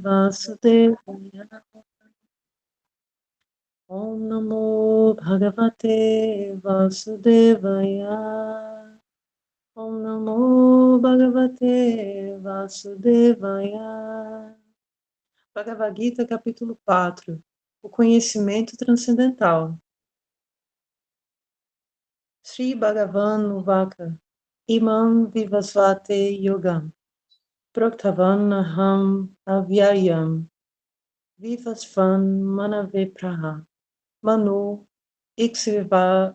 Vasudevaya. Om Namo Bhagavate Vasudevaya. Om Namo Bhagavate Vasudevaya. Bhagavad Gita, capítulo 4. O conhecimento transcendental. Sri Bhagavan Uvaka. Imam Vivasvate Yogam. Proktavanaham Avyayam. Vivasvan Manave Praha. Manu Ikshvakave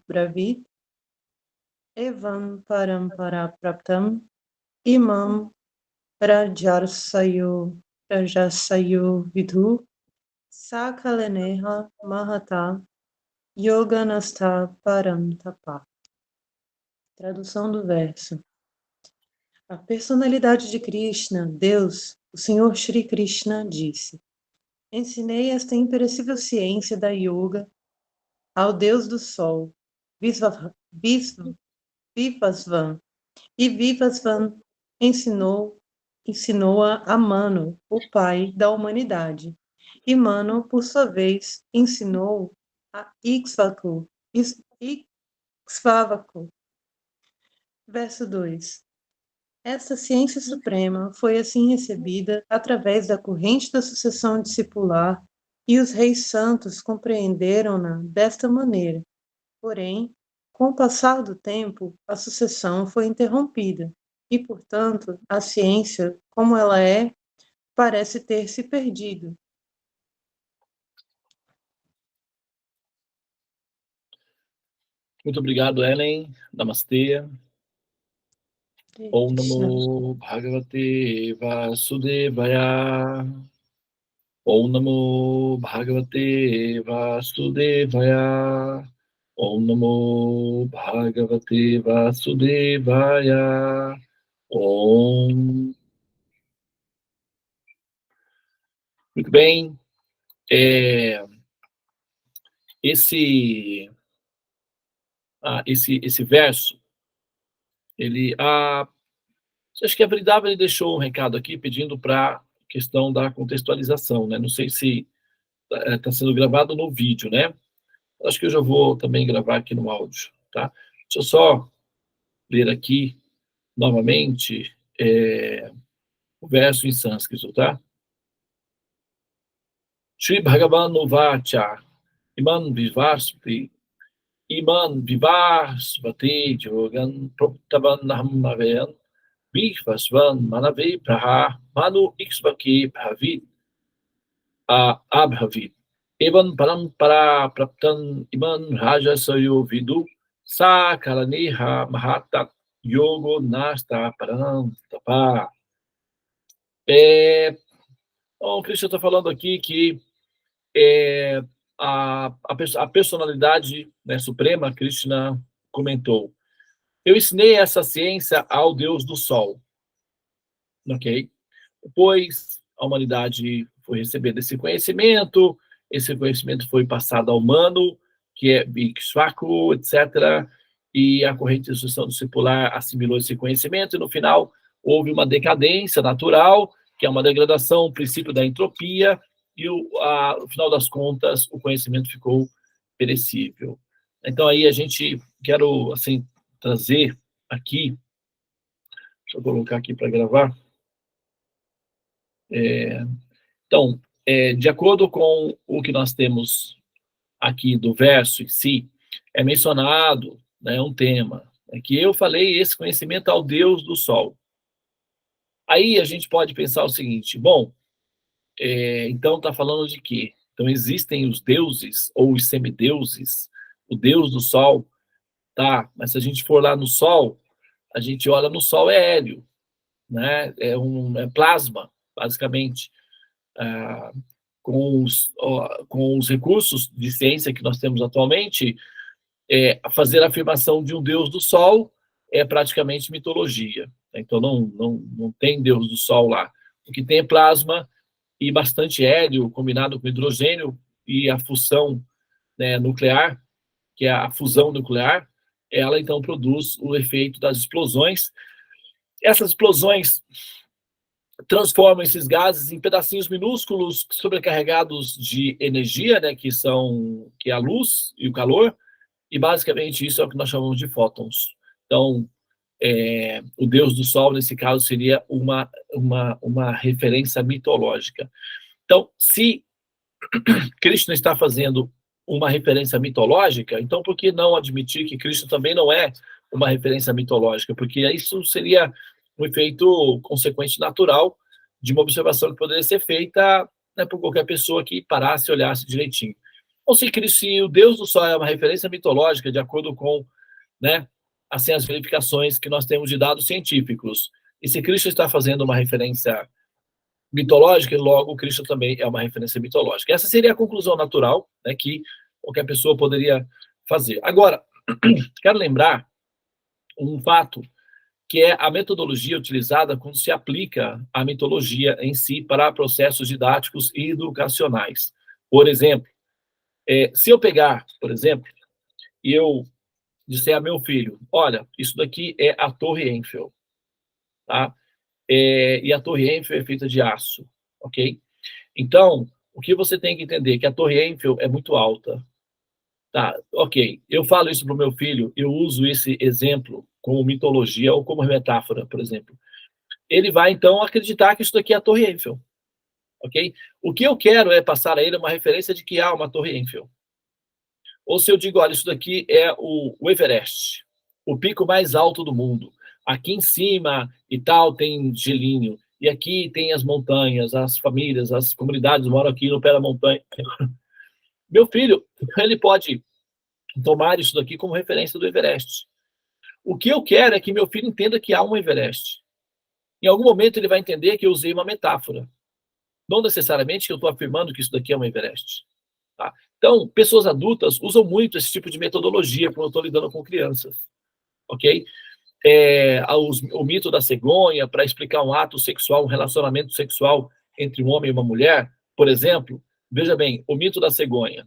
Bravit. Evam Parampara Praptam. Imam Rajarsayo Vidhu. Sakaleneha Mahata Yoganastha Param Tapa. Tradução do verso. A personalidade de Krishna, Deus, o Senhor Shri Krishna, disse: ensinei esta imperecível ciência da yoga ao Deus do Sol, Vivasvan, e Vivasvan ensinou-a a Manu, o pai da humanidade. E Manu, por sua vez, ensinou a Ikshvaku. Verso 2. Esta ciência suprema foi assim recebida através da corrente da sucessão discipular, e os reis santos compreenderam-na desta maneira. Porém, com o passar do tempo, a sucessão foi interrompida, e, portanto, a ciência, como ela é, parece ter se perdido. Muito obrigado, Ellen. Namastê. Om Namo Bhagavate Vasudevaya. Om Namo Bhagavate Vasudevaya. Om Namo Bhagavate Vasudevaya. Om. Muito bem. Esse verso, ele... acho que a Vrindavan deixou um recado aqui pedindo para a questão da contextualização, né? Não sei se está sendo gravado no vídeo, né? Acho que eu já vou também gravar aqui no áudio, tá? Deixa eu só ler aqui novamente o verso em sânscrito, tá? Shri Bhagavan Uvacha Iman Vivasvati Yogan Proktavanaham Aveyan Vivasvan Manave Praha Manu Ikshvaki Bhavit Abhavit Evan Parampara Praptan Iman Rajasayo Vidu Sakalaneha Mahata Yogo Nasta Param Tapa. O Krishna está falando aqui que a personalidade, né, suprema, Krishna comentou: eu ensinei essa ciência ao Deus do Sol. Ok? Depois a humanidade foi recebendo esse conhecimento foi passado ao humano, que é Ikshvaku, etc. E a corrente de sucessão discipular assimilou esse conhecimento, e no final houve uma decadência natural, que é uma degradação, o princípio da entropia, e no final das contas o conhecimento ficou perecível. Então aí a gente quero assim trazer aqui, deixa eu colocar aqui para gravar. Então, de acordo com o que nós temos aqui do verso em si, é mencionado, né, um tema, que eu falei esse conhecimento ao Deus do Sol. Aí a gente pode pensar o seguinte: bom, então está falando de quê? Então existem os deuses ou os semideuses, o Deus do Sol, tá? Mas se a gente for lá no Sol, a gente olha no Sol, é hélio, né? É plasma, basicamente. Com os recursos de ciência que nós temos atualmente, fazer a afirmação de um Deus do Sol é praticamente mitologia. Então não tem Deus do Sol lá. O que tem é plasma e bastante hélio combinado com hidrogênio, e a fusão, né, nuclear, que é a fusão nuclear, ela então produz o efeito das explosões. Essas explosões transformam esses gases em pedacinhos minúsculos sobrecarregados de energia, né, que é a luz e o calor, e basicamente isso é o que nós chamamos de fótons. Então, o Deus do Sol, nesse caso, seria uma referência mitológica. Então, se Krishna está fazendo uma referência mitológica, então por que não admitir que Cristo também não é uma referência mitológica? Porque isso seria um efeito consequente natural de uma observação que poderia ser feita, né, por qualquer pessoa que parasse e olhasse direitinho. Ou se o Deus do Sol é uma referência mitológica, de acordo com, né, assim, as verificações que nós temos de dados científicos, e se Cristo está fazendo uma referência mitológica, e logo Cristo também é uma referência mitológica. Essa seria a conclusão natural, né, que qualquer pessoa poderia fazer. Agora, quero lembrar um fato, que é a metodologia utilizada quando se aplica a mitologia em si para processos didáticos e educacionais. Por exemplo, se eu pegar, por exemplo, e eu disser a meu filho, olha, isso daqui é a Torre Eiffel, tá? E a Torre Eiffel é feita de aço, ok? Então, o que você tem que entender é que a Torre Eiffel é muito alta, tá? Ok, eu falo isso para o meu filho, eu uso esse exemplo como mitologia ou como metáfora, por exemplo. Ele vai, então, acreditar que isso daqui é a Torre Eiffel, ok? O que eu quero é passar a ele uma referência de que há uma Torre Eiffel. Ou se eu digo, olha, isso daqui é o Everest, o pico mais alto do mundo. Aqui em cima e tal tem gelinho, e aqui tem as montanhas, as famílias, as comunidades moram aqui no pé da montanha. Meu filho, ele pode tomar isso daqui como referência do Everest. O que eu quero é que meu filho entenda que há um Everest. Em algum momento ele vai entender que eu usei uma metáfora. Não necessariamente que eu estou afirmando que isso daqui é um Everest. Tá? Então, pessoas adultas usam muito esse tipo de metodologia quando eu estou lidando com crianças. Ok? O mito da cegonha para explicar um ato sexual, um relacionamento sexual entre um homem e uma mulher, por exemplo. Veja bem, o mito da cegonha.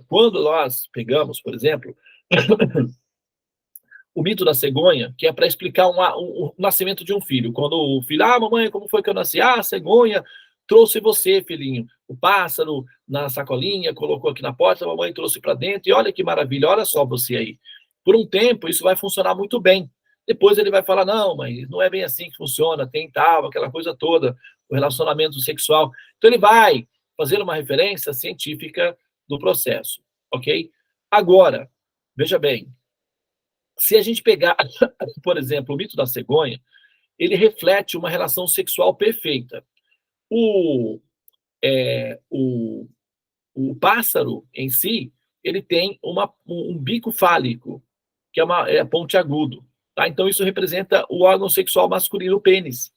Quando nós pegamos, por exemplo, o mito da cegonha, que é para explicar o nascimento de um filho. Quando o filho, mamãe, como foi que eu nasci? A cegonha trouxe você, filhinho. O pássaro na sacolinha, colocou aqui na porta, a mamãe trouxe para dentro, e olha que maravilha, olha só você aí. Por um tempo, isso vai funcionar muito bem. Depois ele vai falar, não, mas não é bem assim que funciona, tem tal, aquela coisa toda, o relacionamento sexual. Então ele vai fazer uma referência científica do processo, ok? Agora, veja bem, se a gente pegar, por exemplo, o mito da cegonha, ele reflete uma relação sexual perfeita. O pássaro em si, ele tem um bico fálico, que é pontiagudo. Tá? Então, isso representa o órgão sexual masculino, o pênis.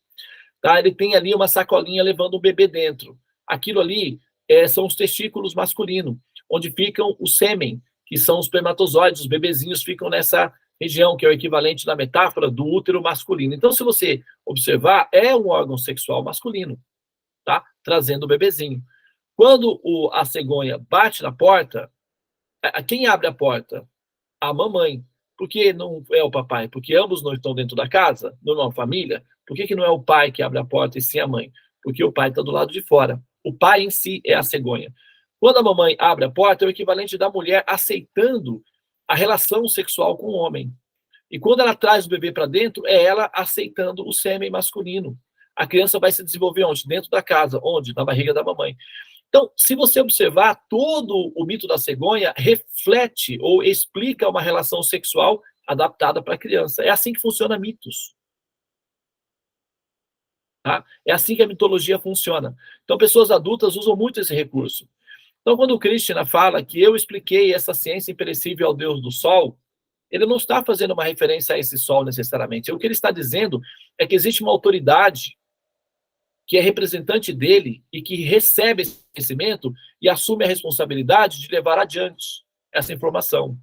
Tá? Ele tem ali uma sacolinha levando um bebê dentro. Aquilo ali são os testículos masculinos, onde ficam o sêmen, que são os espermatozoides, os bebezinhos ficam nessa região, que é o equivalente na metáfora do útero masculino. Então, se você observar, é um órgão sexual masculino, tá? Trazendo o bebezinho. Quando a cegonha bate na porta, quem abre a porta? A mamãe. Por que não é o papai? Porque ambos não estão dentro da casa, numa família. Por que não é o pai que abre a porta e sim a mãe? Porque o pai está do lado de fora. O pai em si é a cegonha. Quando a mamãe abre a porta, é o equivalente da mulher aceitando a relação sexual com o homem. E quando ela traz o bebê para dentro, é ela aceitando o sêmen masculino. A criança vai se desenvolver onde? Dentro da casa. Onde? Na barriga da mamãe. Então, se você observar, todo o mito da cegonha reflete ou explica uma relação sexual adaptada para a criança. É assim que funciona mitos. Tá? É assim que a mitologia funciona. Então, pessoas adultas usam muito esse recurso. Então, quando o Krishna fala que eu expliquei essa ciência imperecível ao Deus do Sol, ele não está fazendo uma referência a esse Sol necessariamente. O que ele está dizendo é que existe uma autoridade que é representante dele e que recebe esse conhecimento e assume a responsabilidade de levar adiante essa informação.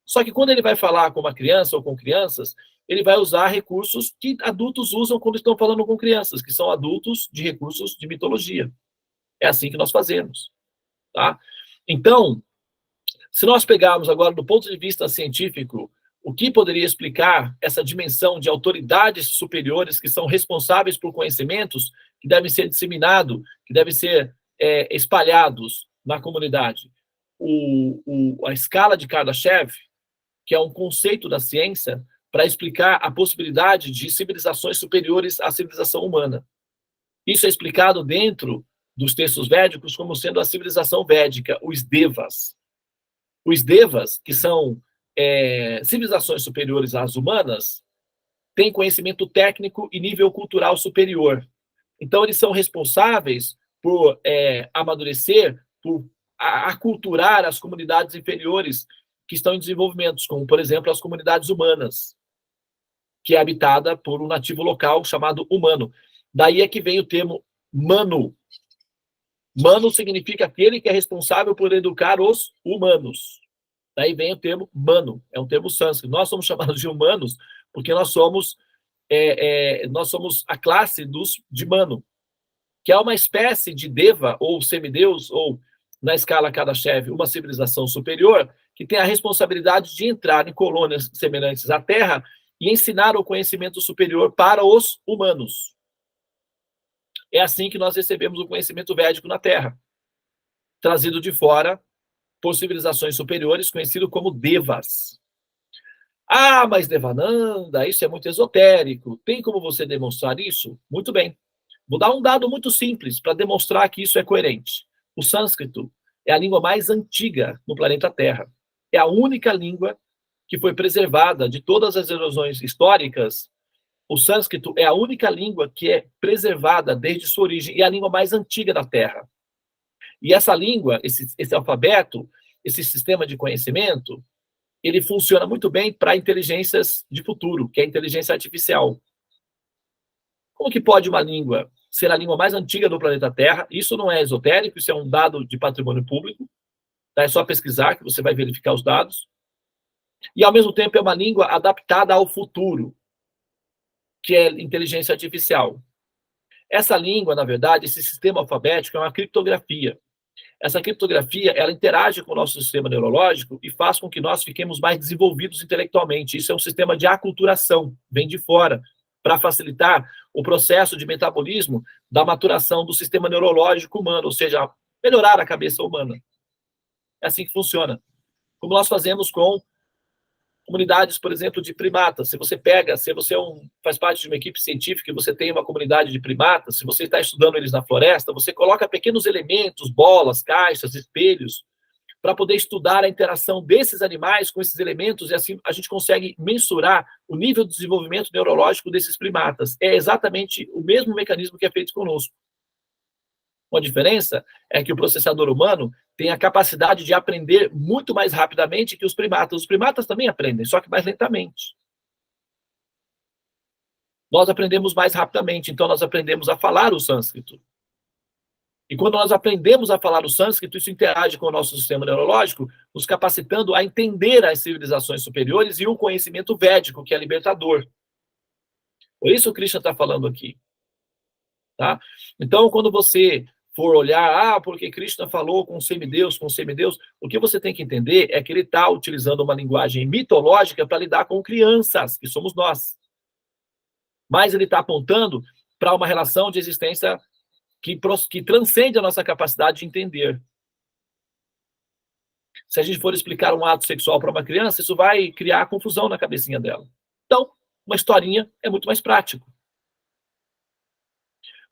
Só que quando ele vai falar com uma criança ou com crianças, ele vai usar recursos que adultos usam quando estão falando com crianças, que são adultos de recursos de mitologia. É assim que nós fazemos. Tá? Então, se nós pegarmos agora, do ponto de vista científico, O que poderia explicar essa dimensão de autoridades superiores que são responsáveis por conhecimentos que devem ser disseminados, que devem ser espalhados na comunidade? A escala de Kardashev, que é um conceito da ciência para explicar a possibilidade de civilizações superiores à civilização humana. Isso é explicado dentro dos textos védicos como sendo a civilização védica, os devas. Os devas, que são civilizações superiores às humanas, têm conhecimento técnico e nível cultural superior. Então, eles são responsáveis por amadurecer, por aculturar as comunidades inferiores que estão em desenvolvimento, como, por exemplo, as comunidades humanas, que é habitada por um nativo local chamado humano. Daí é que vem o termo Manu. Manu significa aquele que é responsável por educar os humanos. Daí vem o termo Manu, é um termo sânscrito. Nós somos chamados de humanos porque nós somos a classe de Manu, que é uma espécie de deva ou semideus, ou, na escala Kardashev, uma civilização superior, que tem a responsabilidade de entrar em colônias semelhantes à Terra e ensinar o conhecimento superior para os humanos. É assim que nós recebemos o conhecimento védico na Terra, trazido de fora por civilizações superiores, conhecido como devas. Ah, mas Devananda, isso é muito esotérico. Tem como você demonstrar isso? Muito bem. Vou dar um dado muito simples para demonstrar que isso é coerente. O sânscrito é a língua mais antiga no planeta Terra. É a única língua que foi preservada de todas as erosões históricas. O sânscrito é a única língua que é preservada desde sua origem e é a língua mais antiga da Terra. E essa língua, esse alfabeto, esse sistema de conhecimento, ele funciona muito bem para inteligências de futuro, que é a inteligência artificial. Como que pode uma língua ser a língua mais antiga do planeta Terra? Isso não é esotérico, isso é um dado de patrimônio público. Tá? É só pesquisar que você vai verificar os dados. E, ao mesmo tempo, é uma língua adaptada ao futuro, que é inteligência artificial. Essa língua, na verdade, esse sistema alfabético é uma criptografia. Essa criptografia, ela interage com o nosso sistema neurológico e faz com que nós fiquemos mais desenvolvidos intelectualmente. Isso é um sistema de aculturação, vem de fora, para facilitar o processo de metabolismo da maturação do sistema neurológico humano, ou seja, melhorar a cabeça humana. É assim que funciona. Como nós fazemos com comunidades, por exemplo, de primatas. Se você faz parte de uma equipe científica e você tem uma comunidade de primatas, se você está estudando eles na floresta, você coloca pequenos elementos, bolas, caixas, espelhos, para poder estudar a interação desses animais com esses elementos, e assim a gente consegue mensurar o nível de desenvolvimento neurológico desses primatas. É exatamente o mesmo mecanismo que é feito conosco. Uma diferença é que o processador humano tem a capacidade de aprender muito mais rapidamente que os primatas. Os primatas também aprendem, só que mais lentamente. Nós aprendemos mais rapidamente, então nós aprendemos a falar o sânscrito. E quando nós aprendemos a falar o sânscrito, isso interage com o nosso sistema neurológico, nos capacitando a entender as civilizações superiores e o conhecimento védico, que é libertador. Por isso o Krishna está falando aqui. Tá? Então, quando você for olhar, porque Krishna falou com semideus, o que você tem que entender é que ele está utilizando uma linguagem mitológica para lidar com crianças, que somos nós. Mas ele está apontando para uma relação de existência que transcende a nossa capacidade de entender. Se a gente for explicar um ato sexual para uma criança, isso vai criar confusão na cabecinha dela. Então, uma historinha é muito mais prático.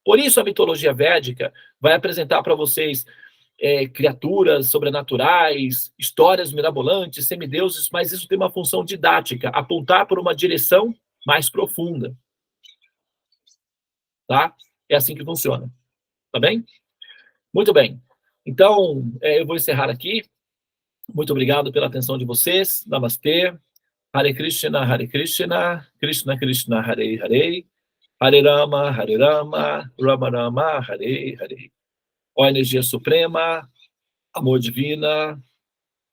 Por isso, a mitologia védica vai apresentar para vocês criaturas sobrenaturais, histórias mirabolantes, semideuses, mas isso tem uma função didática, apontar por uma direção mais profunda. Tá? É assim que funciona. Tá bem? Muito bem. Então, eu vou encerrar aqui. Muito obrigado pela atenção de vocês. Namastê. Hare Krishna, Krishna Krishna, Hare Hare. Hare Rama, Rama Rama, Hare Hare. Ó energia suprema, amor divina,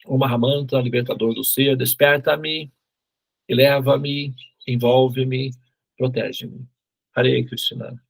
o Mahamanta, libertador do ser, desperta-me, eleva-me, envolve-me, protege-me. Hare Krishna.